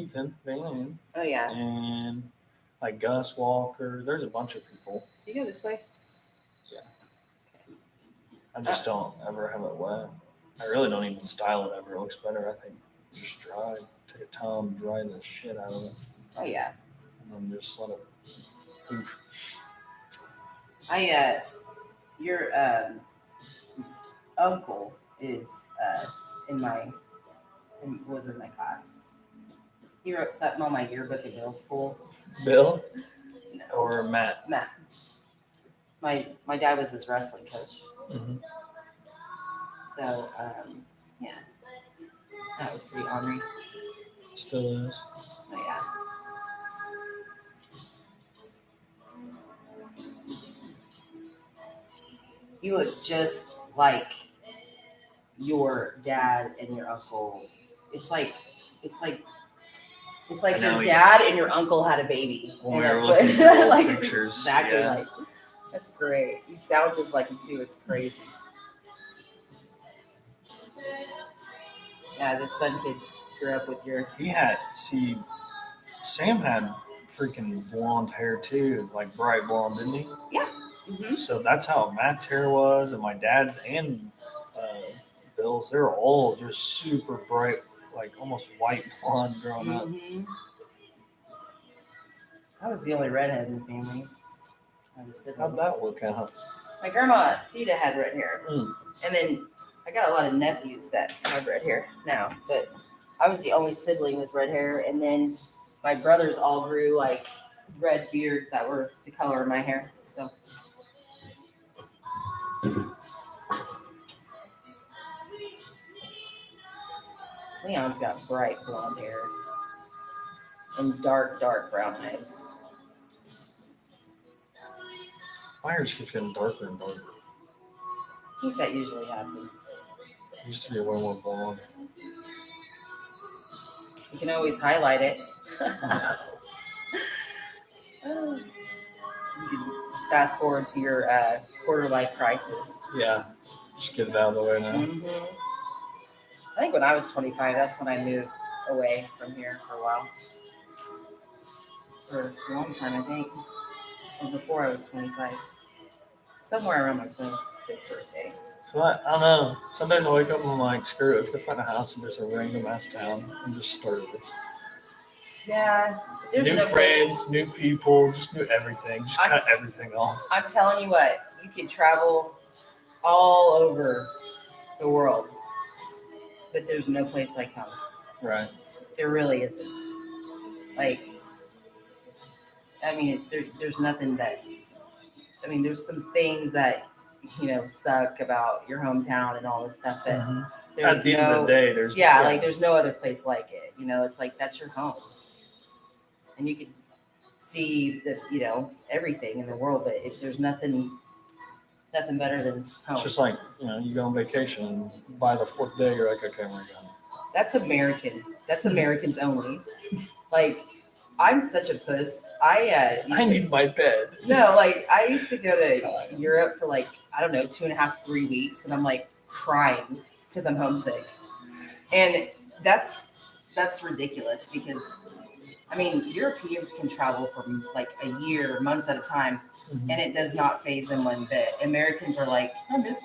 Ethan Van, Oh yeah. and like Gus Walker. There's a bunch of people. You go this way. I just don't ever have it wet. I really don't even style it ever. It looks better. I think just dry. Take a towel and dry the shit out of it. Oh yeah. And then just let it poof. Your uncle is was in my class. He wrote something on my yearbook in middle school. Bill No, or Matt? Matt. My dad was his wrestling coach. Mm-hmm. So yeah, that was pretty ornery. Still is. Oh yeah. You look just like your dad and your uncle. It's like your dad and your uncle had a baby. When we and were that's looking what, through like pictures, it's exactly yeah. like. That's great. You sound just like him too. It's crazy. Yeah, the Sun kids grew up with your. Sam had freaking blonde hair too, like bright blonde, didn't he? Yeah. Mm-hmm. So that's how Matt's hair was, and my dad's and Bill's. They were all just super bright, like almost white blonde growing up. Mm-hmm. I was the only redhead in the family. How'd that work out? My grandma Theda had red hair, and then I got a lot of nephews that have red hair now, but I was the only sibling with red hair, and then my brothers all grew like red beards that were the color of my hair. So Leon's got bright blonde hair and dark brown eyes. My hair just keeps getting darker and darker. I think that usually happens. It used to be way more blonde. You can always highlight it. You can fast forward to your quarter life crisis. Yeah, just get it out of the way now. Mm-hmm. I think when I was 25, that's when I moved away from here for a while. For a long time, I think. Or before I was 25. Somewhere around my 25th birthday. So I don't know. Some days I wake up and I'm like, screw it, let's go find a house in just a random ass town and just start over. Yeah. New friends, new people, just new everything. Just cut everything off. I'm telling you what, you can travel all over the world, but there's no place like home. Right. There really isn't. Like, I mean, there's nothing that. I mean, there's some things that suck about your hometown and all this stuff, but at the end of the day, there's like there's no other place like it. It's like that's your home, and you can see the everything in the world, but there's nothing better than home. It's just like you go on vacation and by the fourth day you're like, okay, we're going. That's American. That's Americans only. Like, I'm such a puss. I need my bed. No, like I used to go to Europe for like 2.5, 3 weeks, and I'm like crying because I'm homesick, and that's ridiculous because I mean Europeans can travel for like a year, months at a time, and it does not faze them one bit. Americans are like, I miss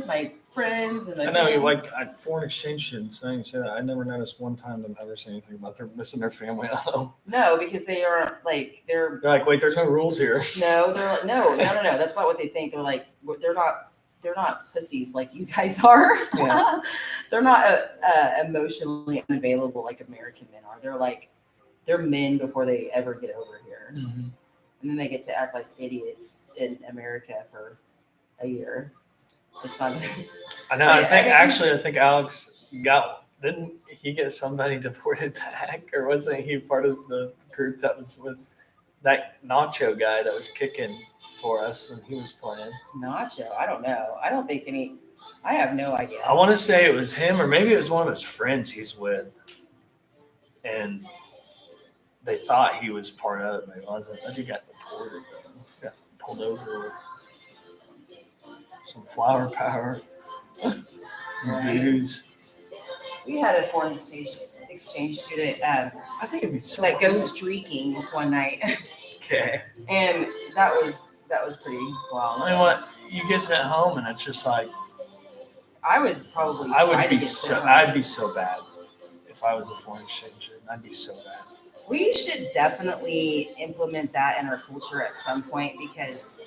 my friends, and I know, like foreign exchange students saying that. I never noticed one time them ever say anything about their missing their family at home. No, because they aren't like they're like, wait, there's no rules here. No, they're like, no. That's not what they think. They're like, they're not pussies like you guys are. Yeah. They're not emotionally unavailable like American men are. They're men before they ever get over here, and then they get to act like idiots in America for a year. It's not. I know. I think Alex didn't he get somebody deported back, or wasn't he part of the group that was with that Nacho guy that was kicking for us when he was playing? Nacho? I don't know. I don't think any. I have no idea. I want to say it was him, or maybe it was one of his friends he's with, and they thought he was part of it, but he wasn't. I think he got deported. Got pulled over with some flower power. Dudes. We had a foreign exchange. The exchange student I think it'd be so like go cool. streaking one night, Okay. and that was pretty wild. I mean, what you get sent home, and it's just like I would probably I try would to be get so sent home. I'd be so bad if I was a foreign exchange student. I'd be so bad. We should definitely implement that in our culture at some point because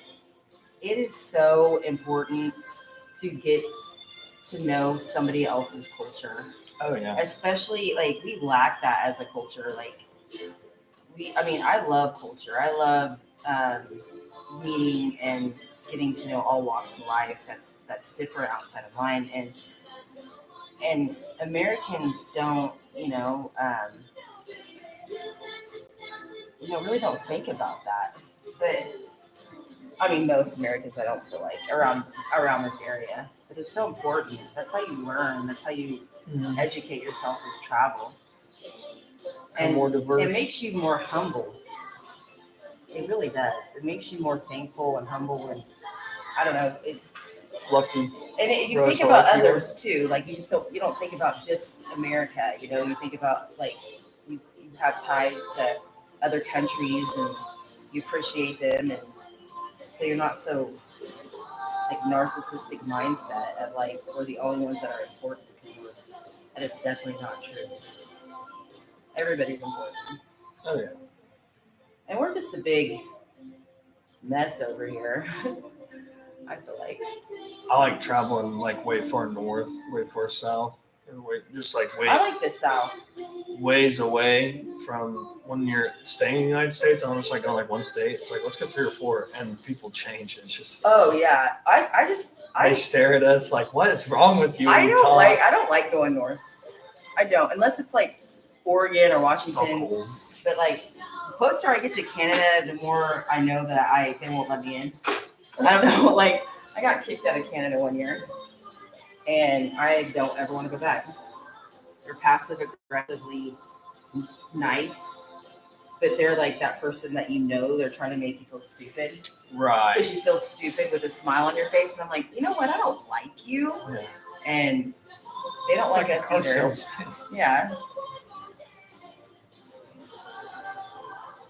it is so important to get to know somebody else's culture. Oh yeah. Especially like we lack that as a culture. Like I love culture. I love meeting and getting to know all walks of life that's different outside of mine. And Americans don't, really don't think about that. But I mean, most Americans, I don't feel like around this area. But it's so important. That's how you learn. That's how you educate yourself is travel. And more diverse. It makes you more humble. It really does. It makes you more thankful and humble, and I don't know. Lucky. And you Grows think about luckier. others too. Like you don't think about just America. You think about like you have ties to other countries and you appreciate them, and so you're not so like narcissistic mindset of like we're the only ones that are important. And it's definitely not true. Everybody's important. Oh yeah. And we're just a big mess over here. I feel like. I like traveling like way far north, way far south, or just like I like the South. ways away from when you're staying in the United States. I almost like go like one state. It's like let's go 3 or 4, and people change. It's just Oh yeah, they stare at us like, what is wrong with you? I don't like going north. I don't, unless it's like Oregon or It's all Washington. cold. But like the closer I get to Canada, the more I know that they won't let me in. I don't know. Like I got kicked out of Canada one year, and I don't ever want to go back. They're passive aggressively nice, but they're like that person that they're trying to make you feel stupid. Right. Because you feel stupid with a smile on your face, and I'm like, you know what? I don't like you, Yeah. and they don't It's like like us a car either. salesman. Yeah.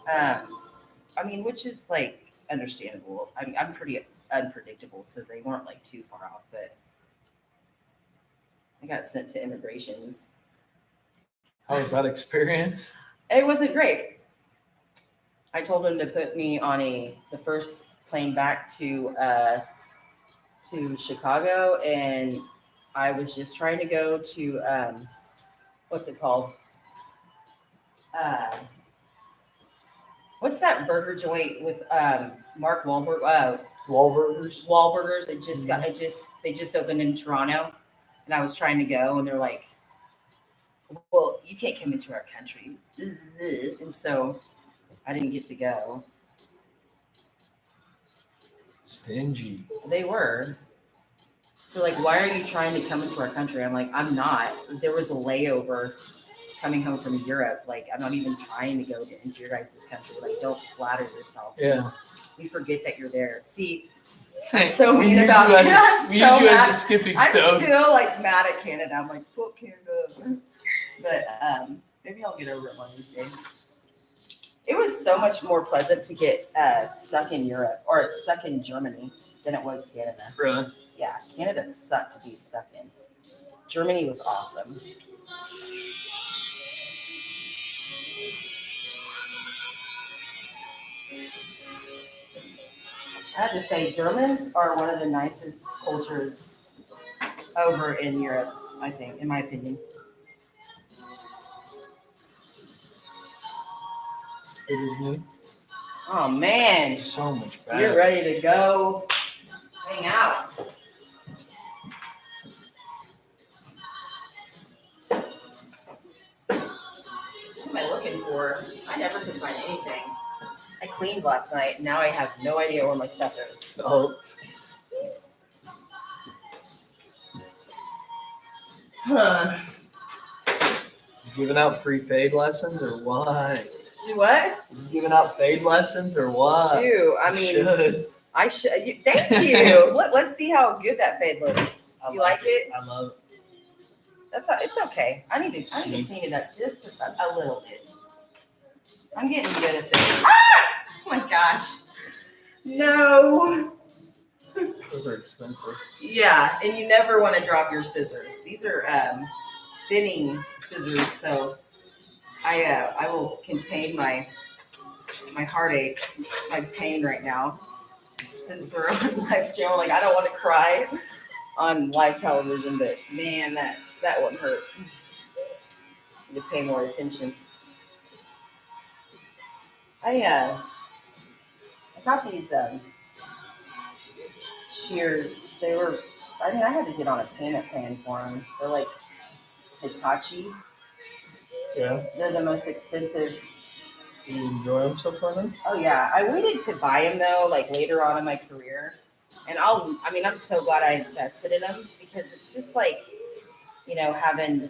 I mean, which is like understandable. I mean, I'm pretty unpredictable, so they weren't like too far off, but I got sent to immigrations. How was that experience? It wasn't great. I told him to put me on the first plane back to Chicago, and I was just trying to go to what's it called? What's that burger joint with Mark Wahlberg? Wahlburgers. Wahlburgers. They just opened in Toronto, and I was trying to go, and they're like, "Well, you can't come into our country," and so I didn't get to go. Stingy. They were. They're like, "Why are you trying to come into our country?" I'm like, "I'm not. There was a layover coming home from Europe. Like, I'm not even trying to go into your guys' country. Like, don't flatter yourself. Yeah. We forget that you're there. See, I'm so we mean use about you as it. a, we use you as a skipping I'm stone. still like mad at Canada. I'm like, fuck Canada. But maybe I'll get over it one of these days. It was so much more pleasant to get stuck in Europe or stuck in Germany than it was Canada. Really? Yeah, Canada sucked to be stuck in. Germany was awesome. I have to say, Germans are one of the nicest cultures over in Europe, I think, in my opinion. It is new. Oh, man. So much better. You're ready to go hang out. What am I looking for? I never could find anything. I cleaned last night. Now I have no idea where my stuff is. Oh. Huh. Giving out free fade lessons or what? Do what? Giving out fade lessons or what? Shoot, I mean, Should. I should. Thank you. Let's see how good that fade looks. You like it? I love it. It's okay. I need to clean it up just a little bit. I'm getting good at this. Ah! Oh my gosh. No. Those are expensive. Yeah, and you never want to drop your scissors. These are thinning scissors, so I will contain my heartache, my pain right now. Since we're on live stream, like I don't want to cry on live television, but man, that wouldn't hurt. Need to pay more attention. I got these shears. They were. I mean, I had to get on a payment plan for them. They're like Hitachi. Yeah. They're the most expensive. Do you enjoy them so far then? Oh yeah, I waited to buy them though, like later on in my career, and I'm so glad I invested in them because it's just like, having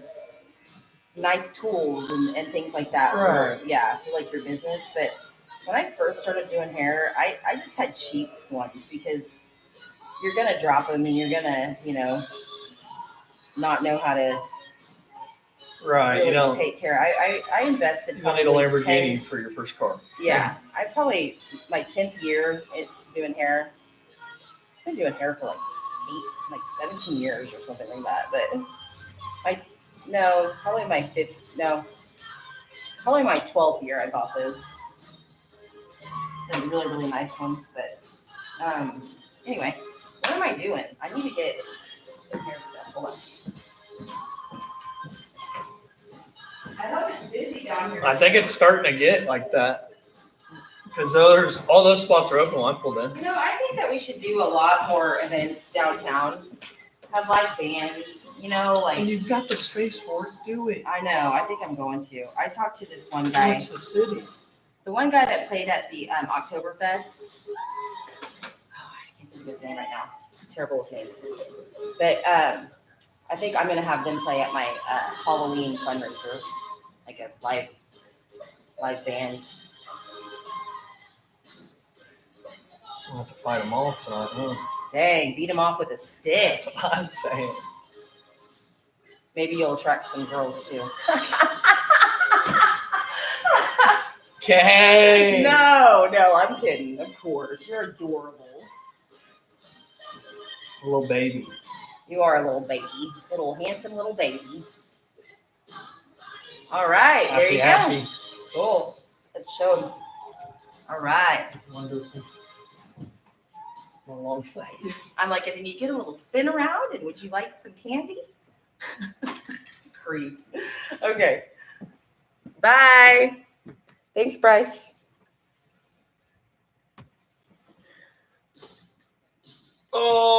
nice tools and things like that Right. for like your business. But when I first started doing hair, I just had cheap ones because you're gonna drop them and you're gonna not know how to Right. really take care. I invested. You don't need a Lamborghini for your first car. Yeah, I probably my 10th year doing hair. I've been doing hair for like 17 years or something like that. But probably my 12th year I bought those. They're really, really nice ones. But anyway, what am I doing? I need to get some hair stuff. Hold on. I hope it's busy down here. I think it's starting to get like that. Because all those spots are open when I pulled in. I think that we should do a lot more events downtown. Have live bands, And you've got the space for it. Do it. I know. I think I'm going to. I talked to this one guy. It's the city. The one guy that played at the Oktoberfest. Oh, I can't think of his name right now. Terrible with names. But I think I'm going to have them play at my Halloween fundraiser, like a live band. I'll have to fight them off tonight, huh? Dang, beat him off with a stick. That's what I'm saying. Maybe you'll attract some girls too. Okay. No, I'm kidding. Of course, you're adorable. A little baby. You are a little baby, little handsome little baby. All right, there you go. Cool. Let's show them. All right. Wonderful. Long legs. I'm like, and then you get a little spin around, and would you like some candy? Creep. Okay. Bye. Thanks, Bryce. Oh.